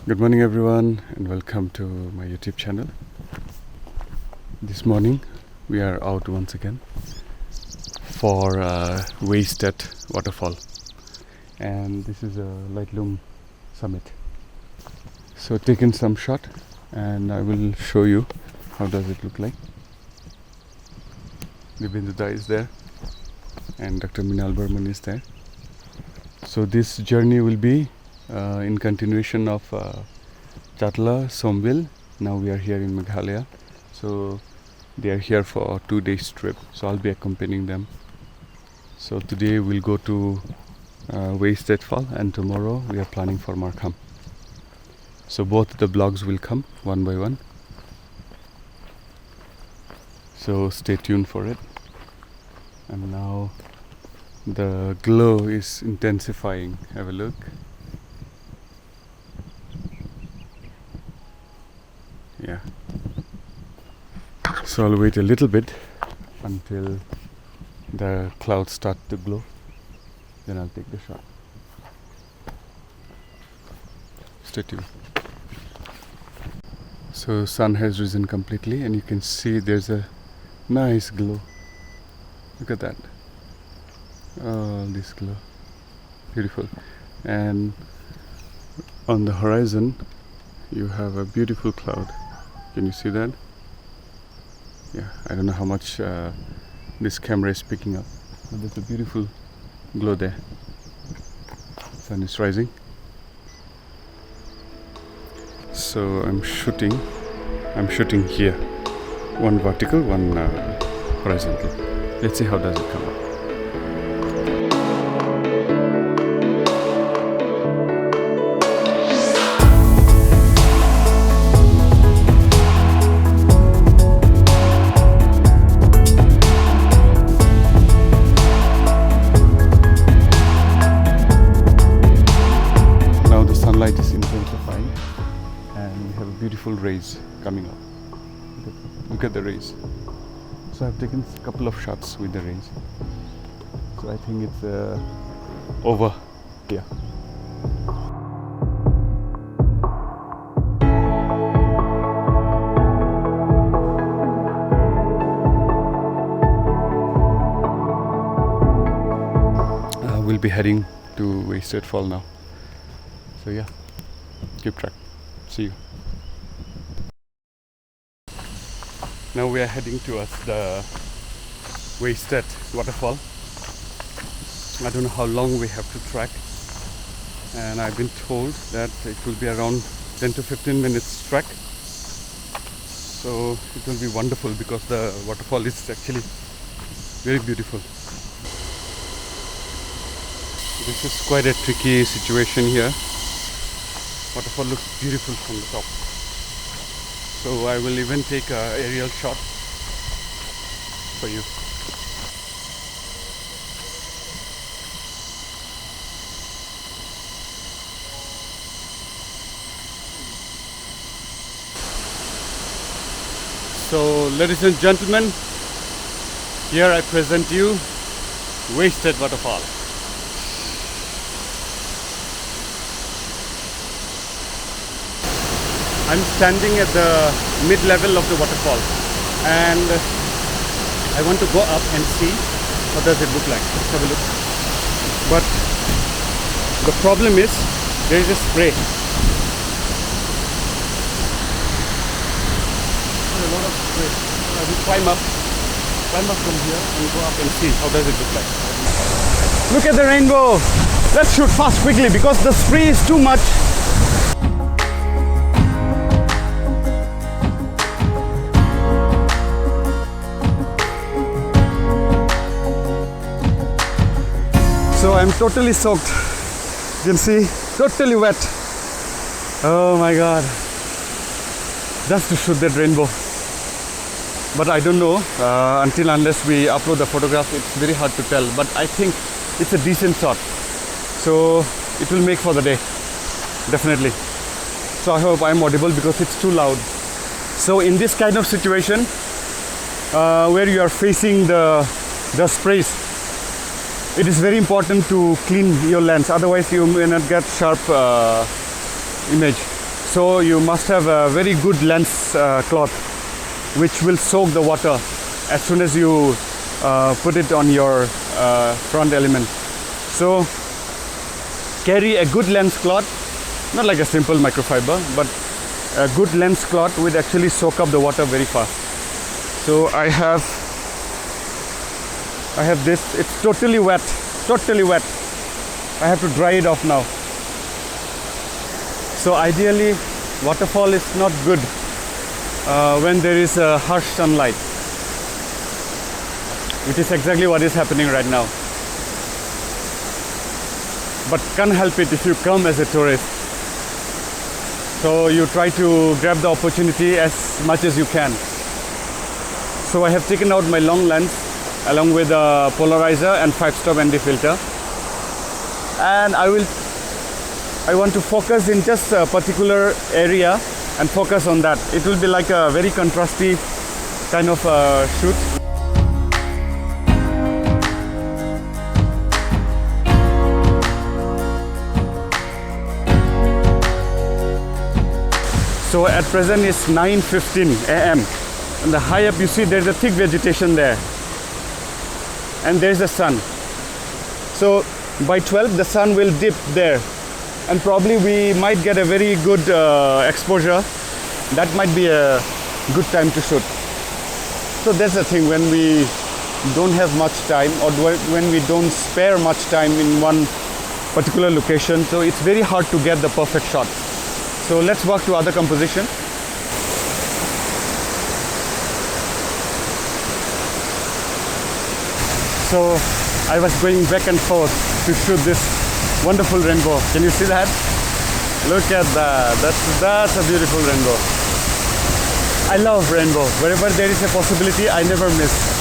Good morning everyone and welcome to my YouTube channel. This morning we are out once again for Weisteid waterfall, and this is a Lightroom summit. So taken some shot and I will show you how does it look like. Dibyendu is there and Dr. Mrinal Burman is there. So this journey will be in continuation of Chatla, Sonbeel. Now we are here in Meghalaya. So they are here for 2 days trip. So I'll be accompanying them. So today we'll go to Weisteid Fall and tomorrow we are planning for Markham. So both the vlogs will come one by one. So stay tuned for it. And now the glow is intensifying. Have a look. Yeah. So I'll wait a little bit until the clouds start to glow. Then I'll take the shot. Stay tuned. So sun has risen completely and you can see there's a nice glow. Look at that. Oh, this glow. Beautiful. And on the horizon you have a beautiful cloud. Can you see that? Yeah, I don't know how much this camera is picking up, but there's a beautiful glow there. Sun is rising. So I'm shooting here. One vertical, one horizontal. Let's see how does it come up. Light is intensifying and we have a beautiful rays coming up. Look at the rays. So I've taken a couple of shots with the rays. So I think it's over here. We'll be heading to Weisteid Fall now. So yeah, keep track. See you. Now we are heading towards the Weisteid waterfall. I don't know how long we have to trek, and I've been told that it will be around 10 to 15 minutes trek. So it will be wonderful because the waterfall is actually very beautiful. This is quite a tricky situation here. Waterfall looks beautiful from the top. So I will even take an aerial shot for you. So ladies and gentlemen, here I present you Weisteid waterfall. I'm standing at the mid-level of the waterfall and I want to go up and see how does it look like. Let's have a look. But the problem is there is a spray. There's a lot of spray. So I will climb up from here and go up and see how does it look like. Look at the rainbow. Let's shoot fast quickly because the spray is too much. So I'm totally soaked. You can see, totally wet. Oh my god. Just to shoot that rainbow. But I don't know, until unless we upload the photograph, it's very hard to tell. But I think it's a decent shot. So it will make for the day, definitely. So I hope I'm audible because it's too loud. So in this kind of situation, where you are facing the sprays, it is very important to clean your lens, otherwise you may not get sharp image. So you must have a very good lens cloth which will soak the water as soon as you put it on your front element. So carry a good lens cloth, not like a simple microfiber, but a good lens cloth would actually soak up the water very fast. So I have this, it's totally wet. I have to dry it off now. So ideally waterfall is not good when there is a harsh sunlight, which is exactly what is happening right now. But can't help it if you come as a tourist. So you try to grab the opportunity as much as you can. So I have taken out my long lens along with a polarizer and 5-stop ND filter. And I want to focus in just a particular area and focus on that. It will be like a very contrasty kind of shoot. So at present it's 9:15 a.m. and the high up you see there's a thick vegetation there. And there's the sun. So by 12 the sun will dip there. And probably we might get a very good exposure. That might be a good time to shoot. So that's the thing, when we don't have much time or when we don't spare much time in one particular location, so it's very hard to get the perfect shot. So let's work to other composition. So I was going back and forth to shoot this wonderful rainbow. Can you see that? Look at that. That's a beautiful rainbow. I love rainbow. Wherever there is a possibility, I never miss.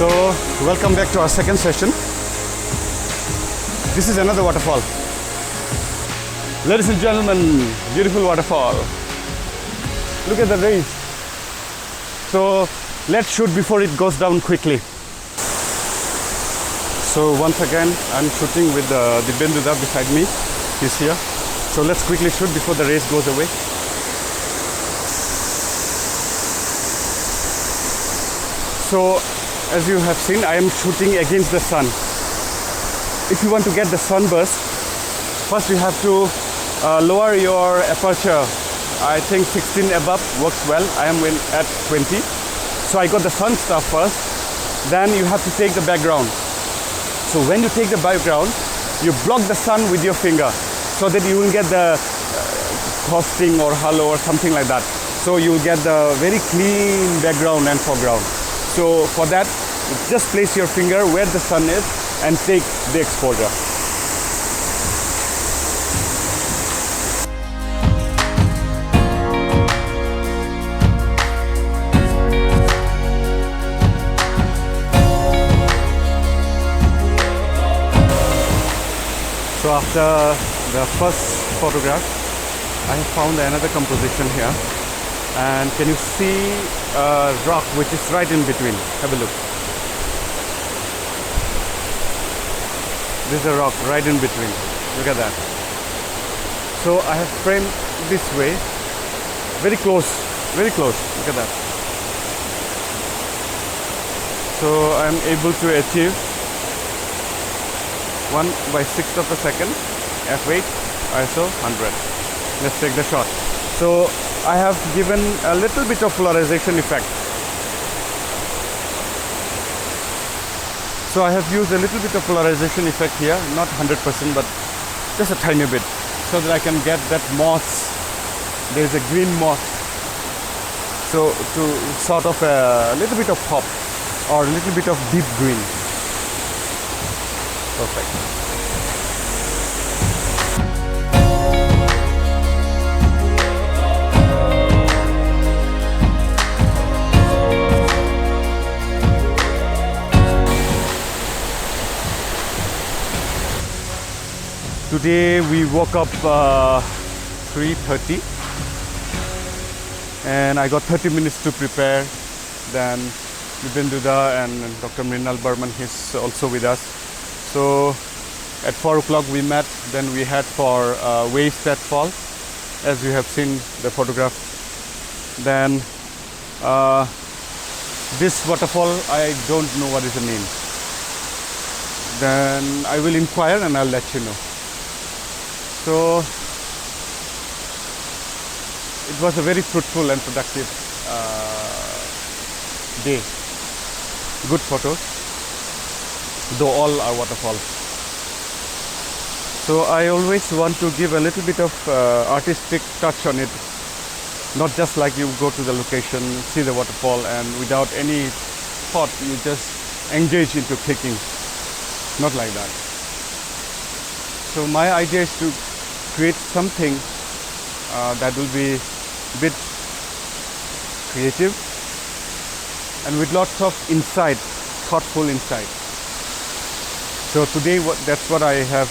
So welcome back to our second session. This is another waterfall. Ladies and gentlemen, beautiful waterfall. Look at the rays. So let's shoot before it goes down quickly. So once again, I'm shooting with the Dibyendu beside me. He's here. So let's quickly shoot before the race goes away. So as you have seen, I am shooting against the sun. If you want to get the sunburst, first you have to lower your aperture. I think 16 above works well. I am at 20. So I got the sun stuff first. Then you have to take the background. So when you take the background, you block the sun with your finger so that you will get the costing or halo or something like that. So you will get the very clean background and foreground. So for that, just place your finger where the sun is and take the exposure. So after the first photograph, I have found another composition here. And can you see a rock which is right in between? Have a look. This is a rock right in between. Look at that. So I have framed this way, very close, very close. Look at that. So I am able to achieve 1/6 of a second, f8, ISO 100. Let's take the shot. So I have given a little bit of polarization effect. So I have used a little bit of polarization effect here, not 100%, but just a tiny bit, so that I can get that moss. There is a green moss. So to sort of a little bit of pop or a little bit of deep green. Perfect. Today we woke up 3:30 and I got 30 minutes to prepare. Then Dibyendu and Dr. Mrinal Burman is also with us. So at 4 o'clock we met. Then we had for Weisteid fall, as you have seen the photograph. Then this waterfall, I don't know what is the name. Then I will inquire and I'll let you know. So it was a very fruitful and productive day. Good photos, though all are waterfalls. So I always want to give a little bit of artistic touch on it. Not just like you go to the location, see the waterfall, and without any thought you just engage into clicking. Not like that. So my idea is to create something that will be a bit creative and with lots of insight, thoughtful insight. So today that's what I have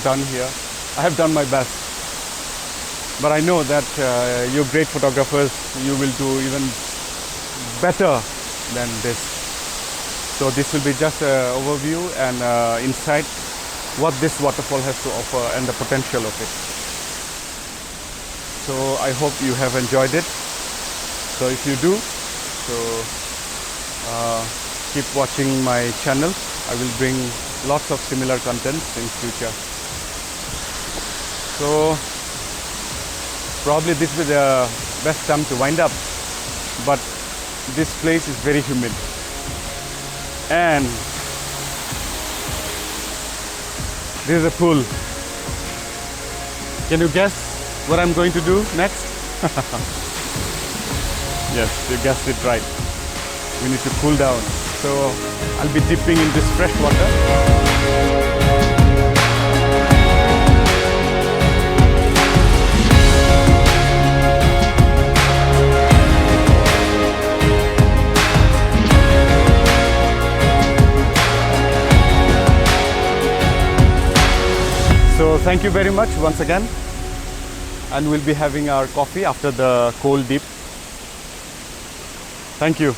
done here. I have done my best, but I know that you're great photographers. You will do even better than this. So this will be just an overview and insight what this waterfall has to offer and the potential of it. So I hope you have enjoyed it. So if you do, so keep watching my channel. I will bring lots of similar contents in future. So probably this will be the best time to wind up, but this place is very humid and this is a pool. Can you guess what I'm going to do next? Yes, you guessed it right. We need to cool down. So I'll be dipping in this fresh water. So thank you very much once again, and we'll be having our coffee after the cold dip. Thank you.